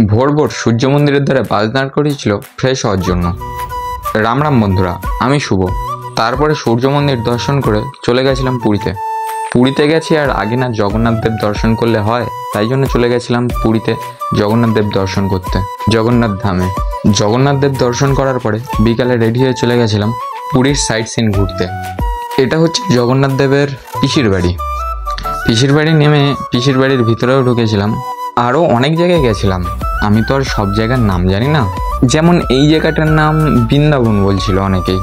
ভোর ভোর সূর্য মন্দিরের ধারে বাস দাঁড় করিয়েছিল ফ্রেশ হওয়ার জন্য। রাম রাম বন্ধুরা, আমি শুভ। তারপরে সূর্য মন্দির দর্শন করে চলে গেছিলাম পুরীতে। পুরীতে গেছি আর আগে না জগন্নাথ দেব দর্শন করলে হয়, তাই জন্য চলে গেছিলাম পুরীতে জগন্নাথ দেব দর্শন করতে, জগন্নাথ ধামে। জগন্নাথ দেব দর্শন করার পরে বিকালে রেডি হয়ে চলে গেছিলাম পুরীর সাইট সিন ঘুরতে। এটা হচ্ছে জগন্নাথ দেবের পিসির বাড়ি। পিসির বাড়ি নেমে পিসির বাড়ির ভিতরেও ঢুকেছিলাম। আরও অনেক জায়গায় গেছিলাম, আমি তো আর সব জায়গার নাম জানি না। যেমন এই জায়গাটার নাম বৃন্দাবন বলছিল অনেকেই।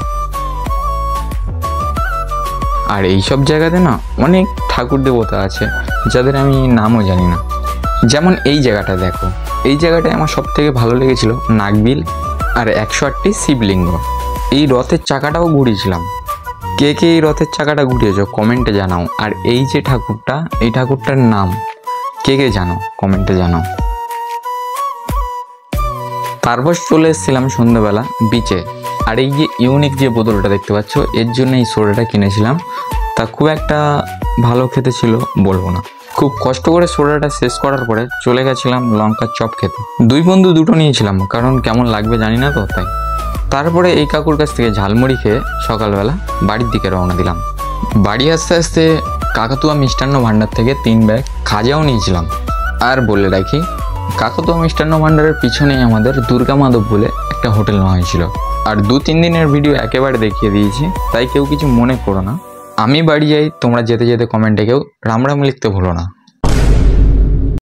আর এই সব জায়গাতে না অনেক ঠাকুর দেবতা আছে যাদের আমি নামও জানি না। যেমন এই জায়গাটা দেখো, এই জায়গাটায় আমার সব থেকে ভালো লেগেছিল নাগবিল আর 108টি শিবলিঙ্গ। এই রথের চাকাটাও ঘুরিয়েছিলাম। কে কে এই রথের চাকাটা ঘুরিয়েছ কমেন্টে জানাও। আর এই যে ঠাকুরটা, এই ঠাকুরটার নাম কে কে জানো কমেন্টে জানাও। তারপর চলে এসেছিলাম সন্ধ্যাবেলা বিচে। আর এই যে ইউনিক যে বোতলটা দেখতে পাচ্ছ, এর জন্য এই সোডাটা কিনেছিলাম। তা খুব একটা ভালো খেতে ছিল বলবো না। খুব কষ্ট করে সোডাটা শেষ করার পরে চলে গেছিলাম লঙ্কার চপ খেতে। দুই বন্ধু দুটো নিয়েছিলাম, কারণ কেমন লাগবে জানি না তো তাই। তারপরে এই কাকুর কাছ থেকে ঝালমুড়ি খেয়ে সকালবেলা বাড়ির দিকে রওনা দিলাম। বাড়ি আসতে আসতে কাকাতুয়া মিষ্টান্ন ভাণ্ডার থেকে 3 ব্যাগ খাজাও নিয়েছিলাম। আর বলে রাখি, কাকাতুয়া মিষ্টান্ন ভাণ্ডারের পিছনেই আমাদের দুর্গা মাধব বলে একটা হোটেল নেওয়া হয়েছিল। আর 2-3 দিনের ভিডিও একেবারে দেখিয়ে দিয়েছি, তাই কেউ কিছু মনে করো না। আমি বাড়ি যাই, তোমরা যেতে যেতে কমেন্টে কেউ রাম রাম লিখতে ভুলো না।